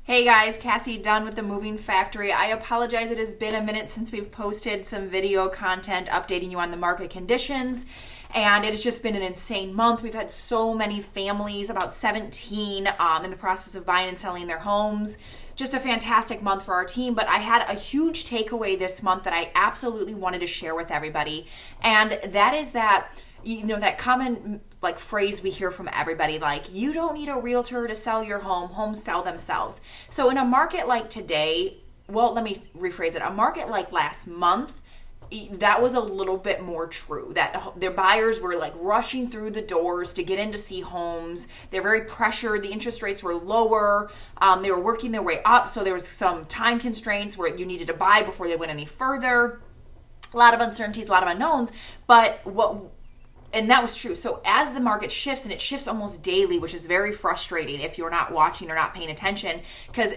Hey guys, Cassie Dunn with the Moving Factory. I apologize, it has been a minute since we've posted some video content updating you on the market conditions, and it has just been an insane month. We've had so many families, about 17, in the process of buying and selling their homes. Just a fantastic month for our team, but I had a huge takeaway this month that I absolutely wanted to share with everybody, and that is that that common phrase we hear from everybody, you don't need a realtor to sell your home, homes sell themselves. So in a market like today, well, let me rephrase it. A market like last month, that was a little bit more true, that their buyers were rushing through the doors to get in to see homes. They're very pressured. The interest rates were lower. They were working their way up. So there was some time constraints where you needed to buy before they went any further. A lot of uncertainties, a lot of unknowns, and that was true. So as the market shifts, and it shifts almost daily, which is very frustrating if you're not watching or not paying attention, because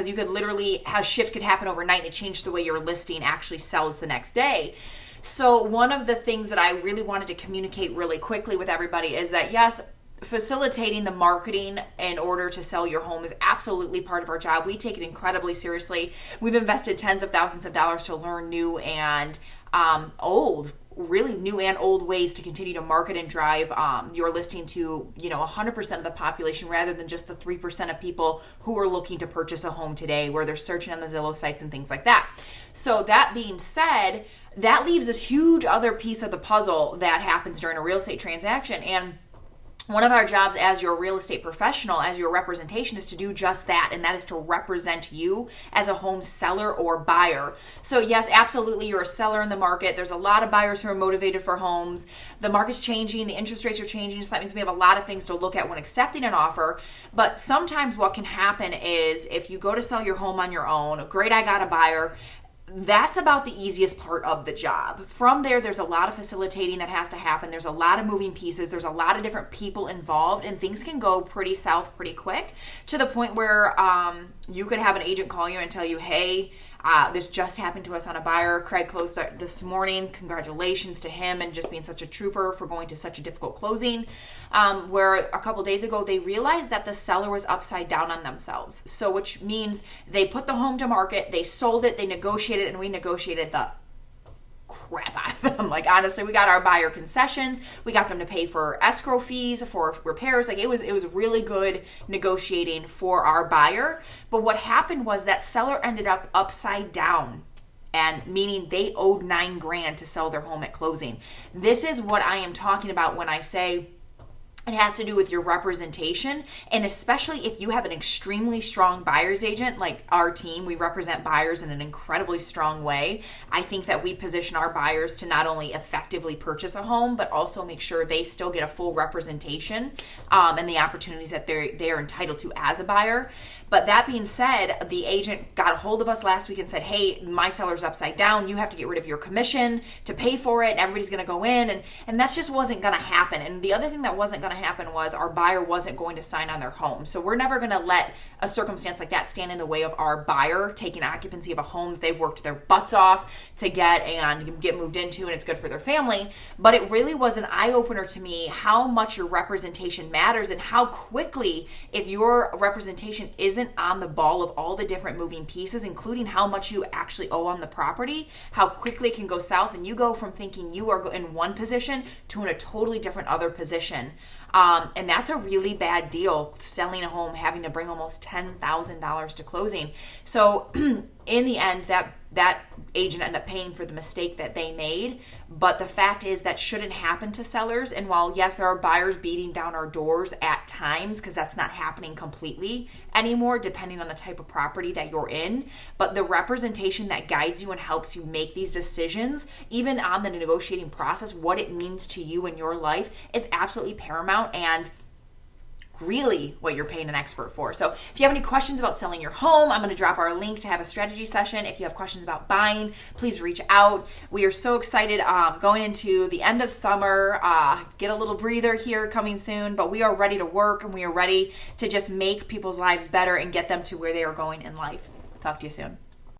you could literally, a shift could happen overnight and it changed the way your listing actually sells the next day. So one of the things that I really wanted to communicate really quickly with everybody is that, yes, facilitating the marketing in order to sell your home is absolutely part of our job. We take it incredibly seriously. We've invested tens of thousands of dollars to learn new and really new and old ways to continue to market and drive your listing to 100% of the population, rather than just the 3% of people who are looking to purchase a home today, where they're searching on the Zillow sites and things like that. So that being said, that leaves this huge other piece of the puzzle that happens during a real estate transaction. And one of our jobs as your real estate professional, as your representation, is to do just that, and that is to represent you as a home seller or buyer. So yes, absolutely, you're a seller in the market. There's a lot of buyers who are motivated for homes. The market's changing, the interest rates are changing, so that means we have a lot of things to look at when accepting an offer. But sometimes what can happen is, if you go to sell your home on your own, great, I got a buyer, that's about the easiest part of the job. From there's a lot of facilitating that has to happen. There's a lot of moving pieces. There's a lot of different people involved, and things can go pretty south pretty quick, to the point where you could have an agent call you and tell you, hey, this just happened to us on a buyer. Craig closed this morning. Congratulations to him, and just being such a trooper for going to such a difficult closing. Where a couple days ago, they realized that the seller was upside down on themselves. So which means they put the home to market, they sold it, they negotiated and renegotiated the crap out of them. Honestly, we got our buyer concessions. We got them to pay for escrow fees, for repairs. It was really good negotiating for our buyer. But what happened was that seller ended up upside down, and meaning they owed $9,000 to sell their home at closing. This is what I am talking about when I say it has to do with your representation, and especially if you have an extremely strong buyer's agent like our team. We represent buyers in an incredibly strong way. I think that we position our buyers to not only effectively purchase a home, but also make sure they still get a full representation and the opportunities that they're entitled to as a buyer. But that being said, the agent got a hold of us last week and said, hey, my seller's upside down. You have to get rid of your commission to pay for it, and everybody's going to go in. And that just wasn't going to happen. And the other thing that wasn't going to happen was our buyer wasn't going to sign on their home. So we're never going to let a circumstance like that stand in the way of our buyer taking occupancy of a home that they've worked their butts off to get and get moved into, and it's good for their family. But it really was an eye-opener to me how much your representation matters, and how quickly, if your representation isn't on the ball of all the different moving pieces, including how much you actually owe on the property, how quickly it can go south, and you go from thinking you are in one position to in a totally different other position. And that's a really bad deal, selling a home, having to bring almost $10,000 to closing. So in the end, that agent ended up paying for the mistake that they made. But the fact is that shouldn't happen to sellers. And while, yes, there are buyers beating down our doors at times, because that's not happening completely anymore, depending on the type of property that you're in, but the representation that guides you and helps you make these decisions, even on the negotiating process, what it means to you in your life, is absolutely paramount, and really what you're paying an expert for. So if you have any questions about selling your home, I'm going to drop our link to have a strategy session. If you have questions about buying, please reach out. We are so excited going into the end of summer, get a little breather here coming soon, but we are ready to work, and we are ready to just make people's lives better and get them to where they are going in life. Talk to you soon.